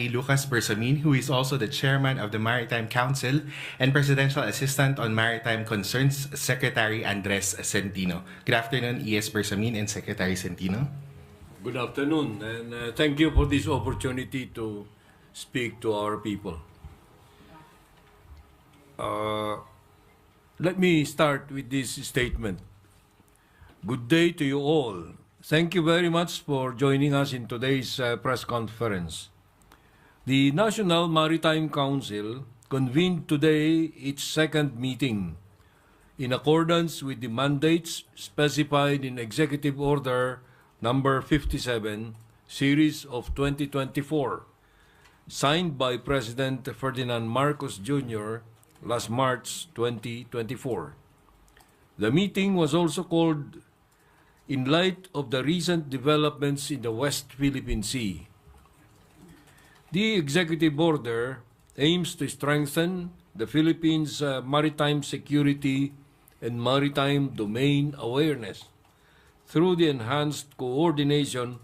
Lucas Bersamin, who is also the chairman of the Maritime Council and Presidential Assistant on Maritime Concerns, Secretary Andres Centino. Good afternoon, ES Bersamin and Secretary Centino. Good afternoon, and thank you for this opportunity to speak to our people. Let me start with this statement. Good day to you all. Thank you very much for joining us in today's press conference. The National Maritime Council convened today its second meeting in accordance with the mandates specified in Executive Order Number 57, Series of 2024, signed by President Ferdinand Marcos Jr. last March 2024. The meeting was also called in light of the recent developments in the West Philippine Sea. The executive order aims to strengthen the Philippines' maritime security and maritime domain awareness through the enhanced coordination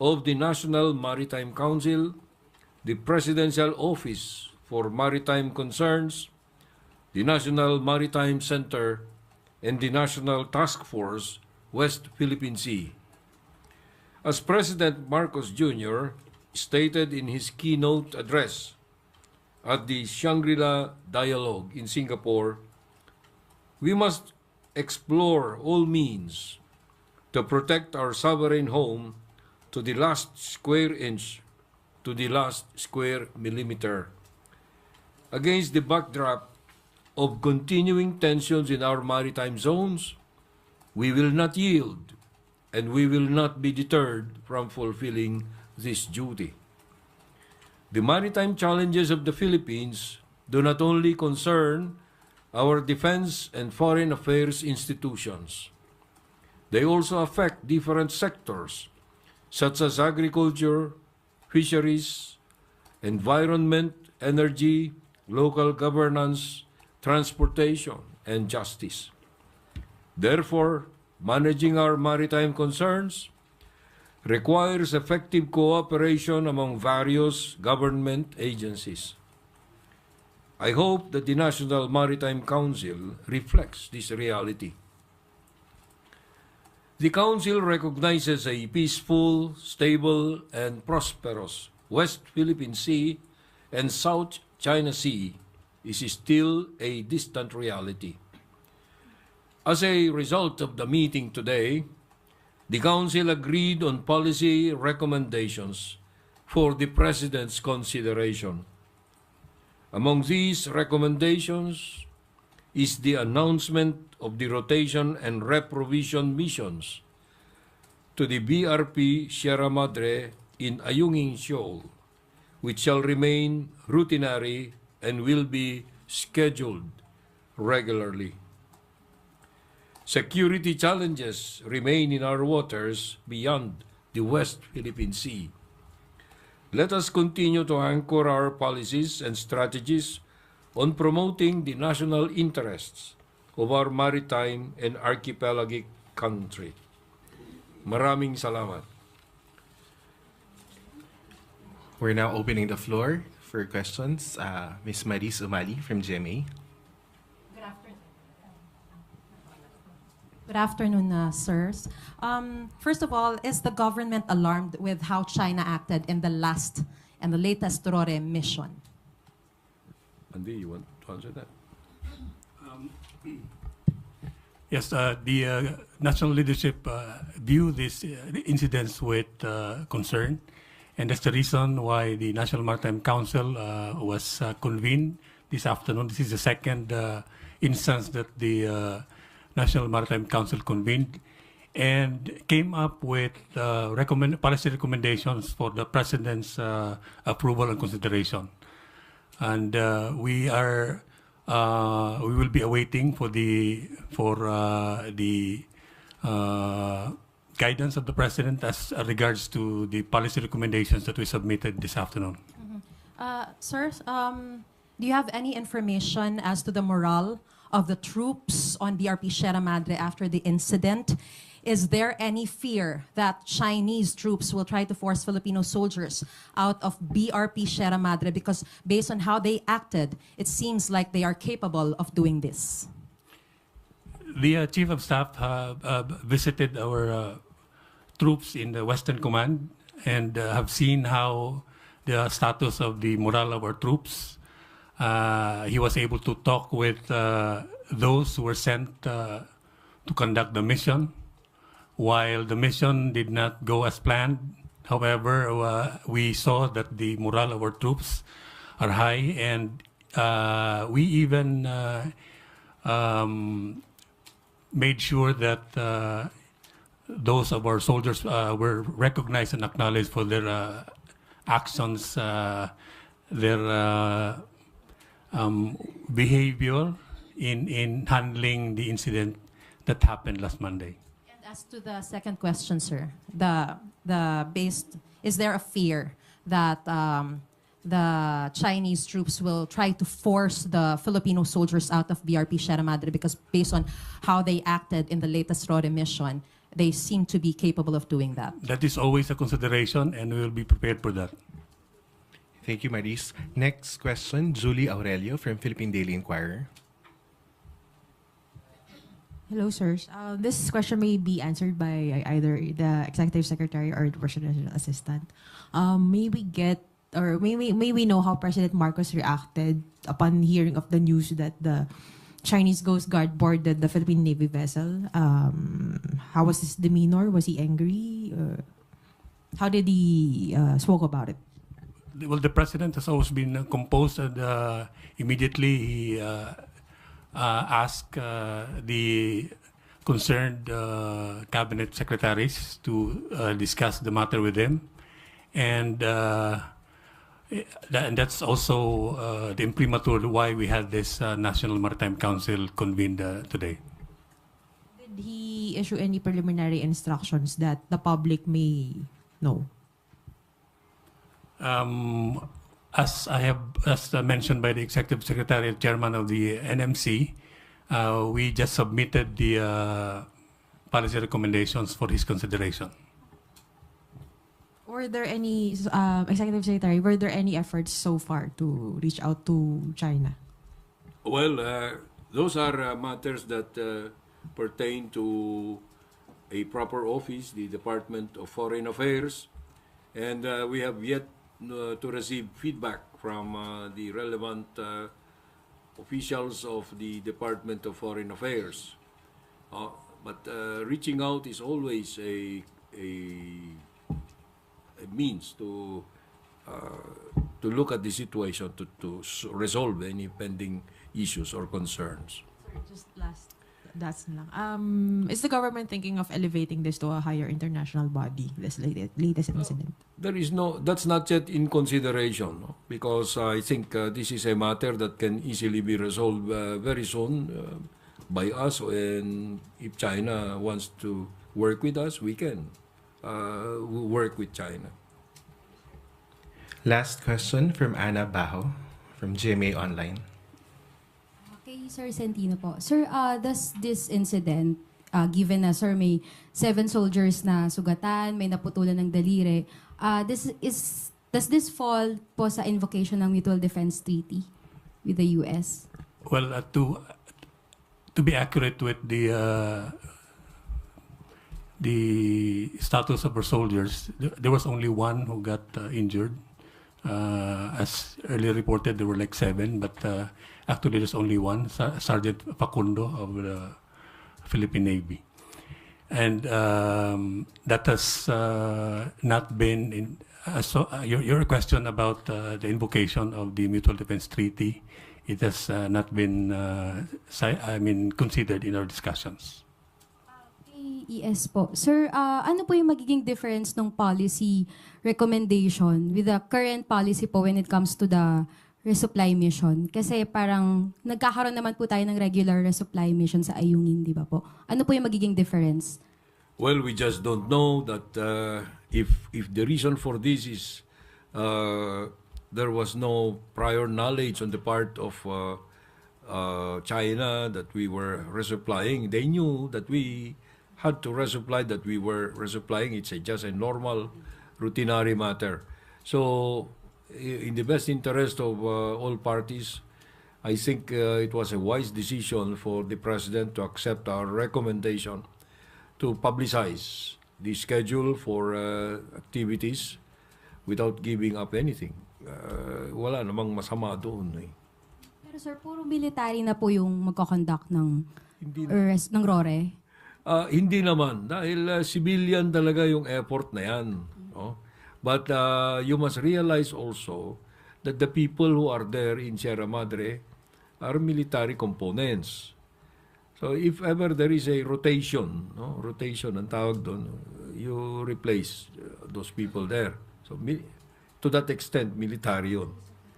of the National Maritime Council, the Presidential Office for Maritime Concerns, the National Maritime Center, and the National Task Force West Philippine Sea. As President Marcos Jr. stated in his keynote address at the Shangri-La Dialogue in Singapore, we must explore all means to protect our sovereign home to the last square inch, to the last square millimeter. Against the backdrop of continuing tensions in our maritime zones, we will not yield and we will not be deterred from fulfilling this duty. The maritime challenges of the Philippines do not only concern our defense and foreign affairs institutions. They also affect different sectors such as agriculture, fisheries, environment, energy, local governance, transportation, and justice. Therefore, managing our maritime concerns requires effective cooperation among various government agencies. I hope that the National Maritime Council reflects this reality. The Council recognizes a peaceful, stable, and prosperous West Philippine Sea and South China Sea is still a distant reality. As a result of the meeting today, the Council agreed on policy recommendations for the President's consideration. Among these recommendations is the announcement of the rotation and reprovision missions to the BRP Sierra Madre in Ayungin Shoal, which shall remain routinary and will be scheduled regularly. Security challenges remain in our waters beyond the West Philippine Sea. Let us continue to anchor our policies and strategies on promoting the national interests of our maritime and archipelagic country. Maraming salamat. We're now opening the floor for questions. Ms. Maris Umali from GMA. Good afternoon, sirs. First of all, is the government alarmed with how China acted in the last and the latest RORE mission? Andy, you want to answer that? Yes, the national leadership view these incidents with concern, and that's the reason why the National Maritime Council was convened this afternoon. This is the second instance that the National Maritime Council convened and came up with policy recommendations for the President's approval and consideration. And we will be awaiting for the guidance of the President as regards to the policy recommendations that we submitted this afternoon. Sirs, do you have any information as to the morale of the troops on BRP Sierra Madre after the incident? is there any fear that Chinese troops will try to force Filipino soldiers out of BRP Sierra Madre? Because based on how they acted, it seems like they are capable of doing this. The Chief of Staff visited our troops in the Western Command and have seen how the status of the morale of our troops. He was able to talk with those who were sent to conduct the mission. While the mission did not go as planned, however, we saw that the morale of our troops are high, and we even made sure that those of our soldiers were recognized and acknowledged for their actions, their behavior in handling the incident that happened last Monday. And as to the second question, sir, is there a fear that the Chinese troops will try to force the Filipino soldiers out of BRP Sierra Madre, because based on how they acted in the latest RORE mission, they seem to be capable of doing that? That is always a consideration, and we will be prepared for that. Thank you, Maris. Next question, Julie Aurelio from Philippine Daily Inquirer. Hello, sirs. This question may be answered by either the Executive Secretary or the Presidential Assistant. May we know how President Marcos reacted upon hearing of the news that the Chinese Coast Guard boarded the Philippine Navy vessel? How was his demeanor? Was he angry? How did he spoke about it? Well, the President has always been composed, and immediately he asked the concerned cabinet secretaries to discuss the matter with him. And that's also the imprimatur why we had this National Maritime Council convened today. Did he issue any preliminary instructions that the public may know? As mentioned by the Executive Secretary and Chairman of the NMC, we just submitted the policy recommendations for his consideration. Were there any, Executive Secretary, were there any efforts so far to reach out to China? Well, those are matters that pertain to a proper office, the Department of Foreign Affairs, and we have yet to receive feedback from the relevant officials of the Department of Foreign Affairs. But reaching out is always a means to look at the situation, to resolve any pending issues or concerns. Just that's lang. Is the government thinking of elevating this to a higher international body, this latest incident? There is that's not yet in consideration, no? Because I think this is a matter that can easily be resolved very soon by us, and if China wants to work with us, we can work with China. Last question from Ana Bajo from GMA Online. Okay, Sir Centino po. Sir, does this incident, given na, sir, may 7 soldiers na sugatan, may naputulan ng daliri, does this fall po sa invocation ng Mutual Defense Treaty with the U.S.? Well, to be accurate with the status of our soldiers, there was only one who got injured. As earlier reported, there were like 7, but actually there's only one, Sergeant Facundo of the Philippine Navy. And that has not been in. Your question about the invocation of the Mutual Defense Treaty, it has not been considered in our discussions. Yes po. Sir, ano po yung magiging difference ng policy recommendation with the current policy po when it comes to the resupply mission? Kasi parang nagkakaroon naman po tayo ng regular resupply mission sa Ayungin, di ba po? Ano po yung magiging difference? Well, we just don't know that if the reason for this is there was no prior knowledge on the part of China that we were resupplying. They knew that we had to resupply, that we were resupplying. It's just a normal, routinary matter. So, in the best interest of all parties, I think it was a wise decision for the President to accept our recommendation to publicize the schedule for activities without giving up anything. Wala namang masama doon eh. Pero sir, puro military na po yung magkoconduct ng ng RORE? Hindi naman, dahil civilian talaga yung effort na yan. No? But you must realize also that the people who are there in Sierra Madre are military components. So if ever there is a rotation, no? Rotation ang tawag doon, you replace those people there. So to that extent, military yun.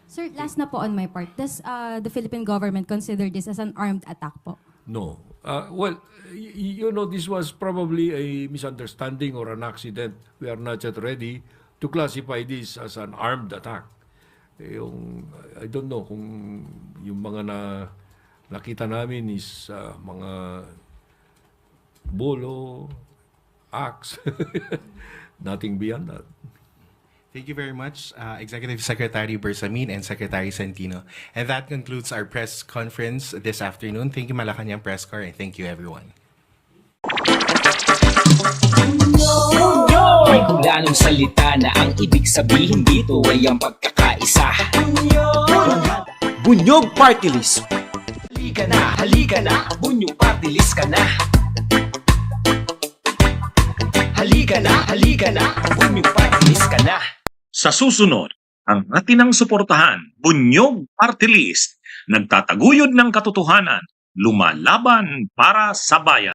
Sir, last na po on my part. Does the Philippine government consider this as an armed attack po? No. Well, you know, this was probably a misunderstanding or an accident. We are not yet ready to classify this as an armed attack. I don't know kung yung mga nakita namin is mga bolo, axe, nothing beyond that. Thank you very much, Executive Secretary Bersamin and Secretary Centino. And that concludes our press conference this afternoon. Thank you, Malacanang Press Corps, and thank you, everyone. May hulanong salita na ang ibig sabihin dito ay ang pagkakaisa. Bunyog Party List. Halika na, Bunyog Party List ka na. Halika na, Bunyog Party List ka na. Sa susunod, ang atinang suportahan, Bunyog Party List, nagtataguyod ng katotohanan, lumalaban para sa bayan.